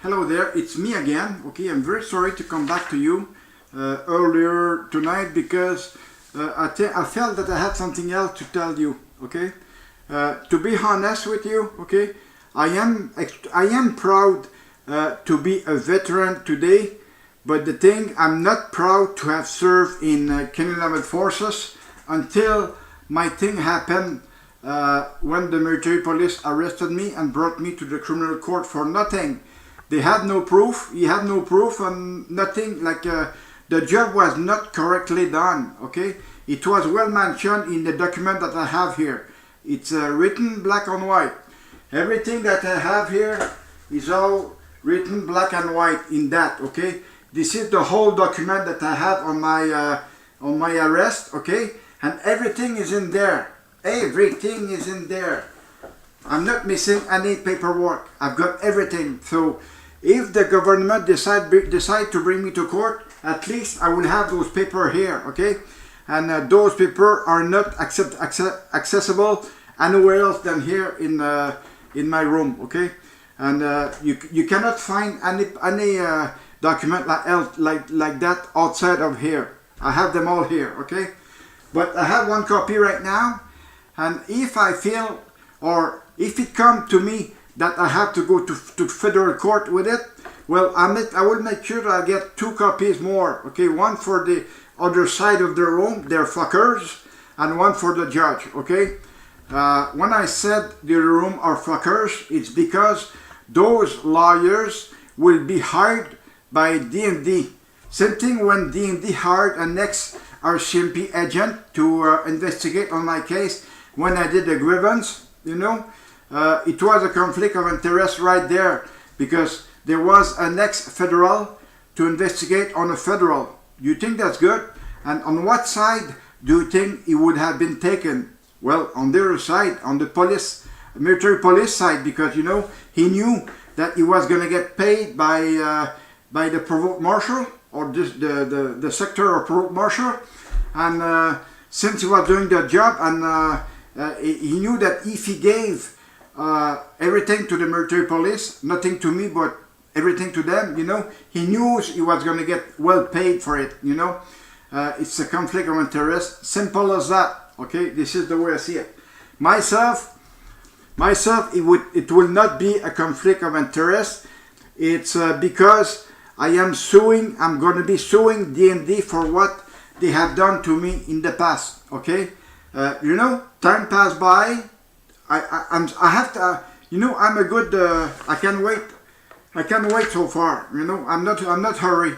Hello there, it's me again. Okay, I'm very sorry to come back to you earlier tonight because I felt that I had something else to tell you. Okay, to be honest with you, okay, I am proud to be a veteran today, but the thing, I'm not proud to have served in Canadian Armed Forces until my thing happened when the military police arrested me and brought me to the criminal court for nothing. They had no proof, he had no proof and nothing, like the job was not correctly done, okay? It was well mentioned in the document that I have here. It's written black and white. Everything that I have here is all written black and white in that, okay? This is the whole document that I have on my arrest, okay? And everything is in there. Everything is in there. I'm not missing any paperwork. I've got everything. So if the government decide to bring me to court, at least I will have those papers here, okay? And those papers are not accessible anywhere else than here in my room, okay? And you cannot find any document like that outside of here. I have them all here, okay? But I have one copy right now, and if I feel, or if it comes to me that I have to go to federal court with it, well, I will make sure that I get 2 copies more, okay? One for the other side of the room, they're fuckers, and one for the judge, okay? When I said the room are fuckers, it's because those lawyers will be hired by D&D. Same thing when D&D hired an ex-RCMP agent to investigate on my case when I did the grievance, you know. It was a conflict of interest right there because there was an ex-federal to investigate on a federal. You think that's good? And on what side do you think it would have been taken? Well, on the other side, on the police, military police side, because, you know, he knew that he was going to get paid by the provost marshal or the sector or provost marshal, and since he was doing the job, and he knew that if he gave everything to the military police, nothing to me but everything to them, you know, he knew he was going to get well paid for it, you know. It's a conflict of interest, simple as that, okay? This is the way I see it. Myself, it will not be a conflict of interest. It's because I am suing, I'm going to be suing D&D for what they have done to me in the past, okay? You know, time passed by, I have to, you know, I'm a good, I can't wait so far, you know, I'm not hurry.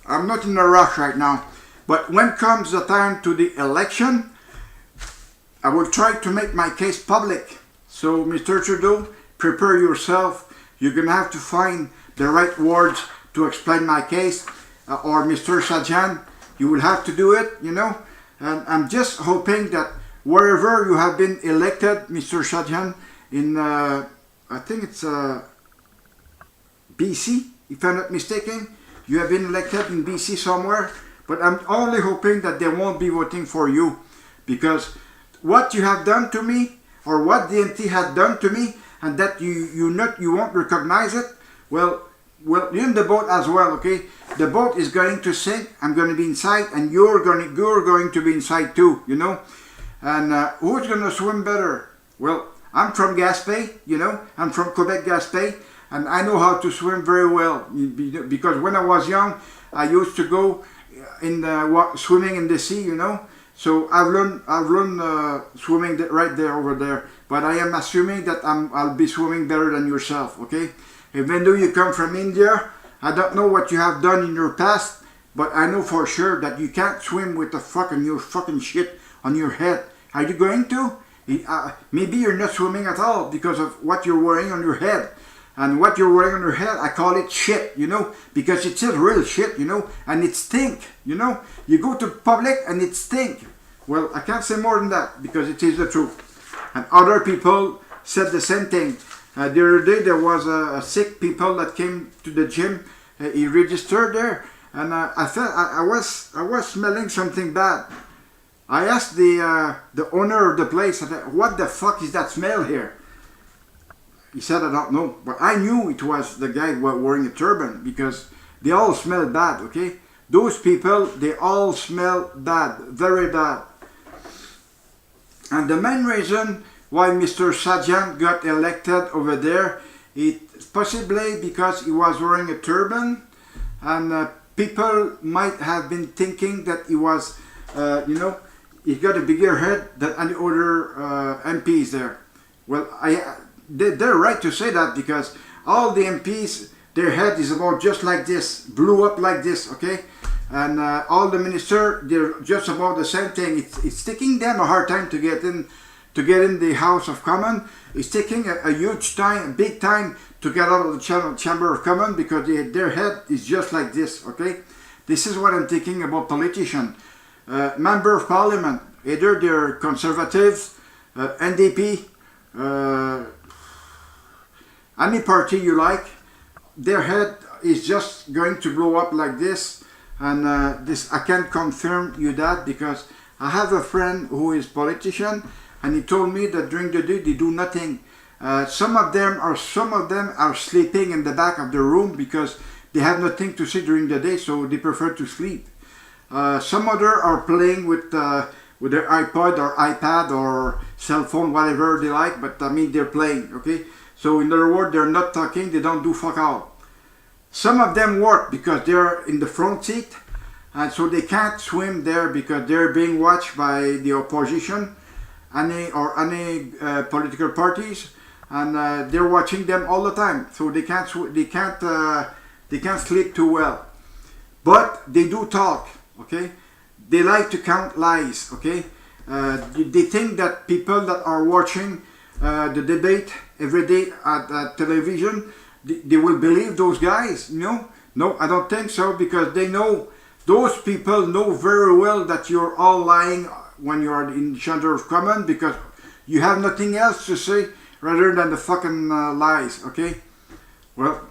I'm not in a rush right now. But when comes the time to the election, I will try to make my case public. So, Mr. Trudeau, prepare yourself. You're going to have to find the right words to explain my case. Or Mr. Sajan, you will have to do it, you know. And I'm just hoping that wherever you have been elected, Mr. Sajan, in, I think it's BC, if I'm not mistaken. You have been elected in BC somewhere. But I'm only hoping that they won't be voting for you. Because what you have done to me, or what the NT had done to me, and that you won't recognize it, well, you're in the boat as well, okay? The boat is going to sink, I'm going to be inside, and you're going to be inside too, you know? And who's going to swim better? Well, I'm from Gaspé, you know? I'm from Quebec, Gaspé, and I know how to swim very well. Because when I was young, I used to go in swimming in the sea, you know? So I've learned swimming right there, over there. But I am assuming that I'll be swimming better than yourself, okay? Even though you come from India, I don't know what you have done in your past, but I know for sure that you can't swim with your fucking shit on your head. Are you going to? Maybe you're not swimming at all because of what you're wearing on your head. And what you're wearing on your head, I call it shit, you know, because it's a real shit, you know, and it stink, you know. You go to public and it stink. Well, I can't say more than that because it is the truth. And other people said the same thing. The other day there was a sick people that came to the gym. He registered there, and I felt I was smelling something bad. I asked the owner of the place, what the fuck is that smell here? He said, I don't know. But I knew it was the guy wearing a turban because they all smell bad, okay? Those people, they all smell bad, very bad. And the main reason why Mr. Sajjan got elected over there, it's possibly because he was wearing a turban, and people might have been thinking that he was, he got a bigger head than any other MPs there. Well, they're right to say that because all the MPs, their head is about just like this, blew up like this, okay? And all the ministers, they're just about the same thing. It's taking them a hard time to get in the House of Commons. It's taking a huge time, a big time to get out of the Chamber of Commons because their head is just like this, okay? This is what I'm thinking about politicians. Member of Parliament, either they're Conservatives, NDP, any party you like, their head is just going to blow up like this. And this, I can confirm you that because I have a friend who is politician, and he told me that during the day they do nothing. Some of them are sleeping in the back of the room because they have nothing to say during the day, so they prefer to sleep. Some other are playing with their iPod or iPad or cell phone, whatever they like, but I mean they're playing, okay? So in other words, they're not talking, they don't do fuck all. Some of them work because they're in the front seat, and so they can't swim there because they're being watched by the opposition, any political parties, and they're watching them all the time. So they can't sleep too well. But they do talk, okay? They like to count lies, okay? They think that people that are watching the debate every day at television, they will believe those guys, No, I don't think so, because they know, those people know very well that you're all lying when you are in the Chamber of Commons because you have nothing else to say rather than the fucking lies, okay? Well,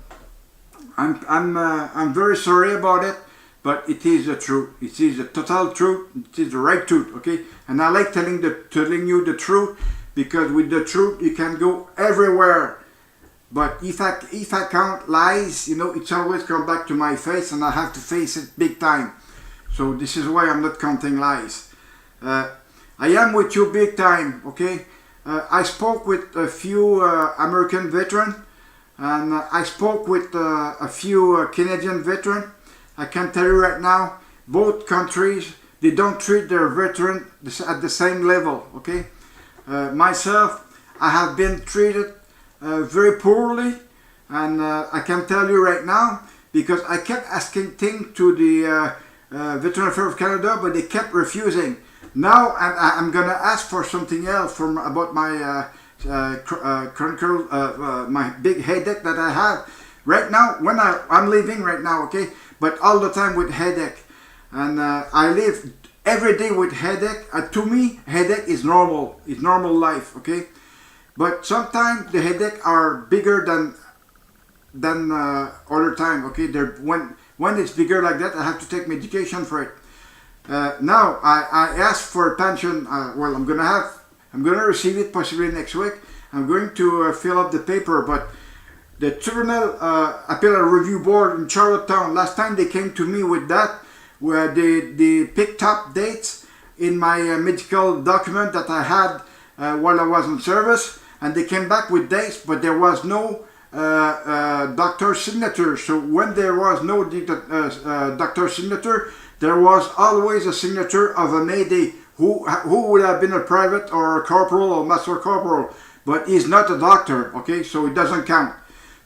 I'm very sorry about it, but it is the truth. It is the total truth. It is the right truth, okay? And I like telling you the truth because with the truth you can go everywhere. But if I count lies, it's always come back to my face, and I have to face it big time. So this is why I'm not counting lies. I am with you big time, okay? I spoke with a few American veterans, and I spoke with a few Canadian veterans. I can tell you right now, both countries, they don't treat their veterans at the same level, okay? Myself, I have been treated very poorly, and I can tell you right now because I kept asking things to the Veteran Affairs of Canada, but they kept refusing. Now I'm gonna ask for something else about my my big headache that I have right now when I'm living right now, okay? But all the time with headache, and I live every day with headache. To me, headache is normal. It's normal life, okay? But sometimes the headache are bigger than other time. Okay, when it's bigger like that, I have to take medication for it. Now I asked for a pension. Well, I'm gonna receive it possibly next week. I'm going to fill up the paper, but the Tribunal Appellate Review Board in Charlottetown, last time they came to me with that, where they picked up dates in my medical document that I had while I was in service. And they came back with dates, but there was no doctor's signature. So when there was no doctor's signature, there was always a signature of a Mayday who would have been a private or a corporal or master corporal, but he's not a doctor, okay? So it doesn't count.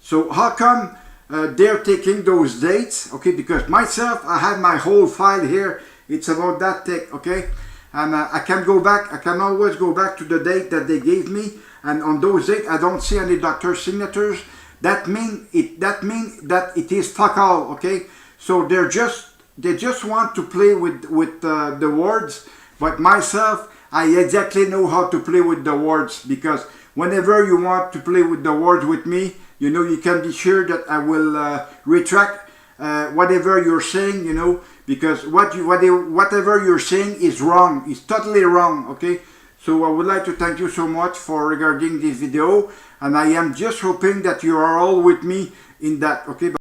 So how come they're taking those dates, okay? Because myself, I had my whole file here. It's about that thick, okay? And I can go back. I can always go back to the date that they gave me. And on those dates, I don't see any doctor's signatures. That means that it is fuck all, okay? So they just want to play with the words. But myself, I exactly know how to play with the words, because whenever you want to play with the words with me, you can be sure that I will retract whatever you're saying, because whatever you're saying is wrong. It's totally wrong, okay? So I would like to thank you so much for regarding this video, and I am just hoping that you are all with me in that. Okay.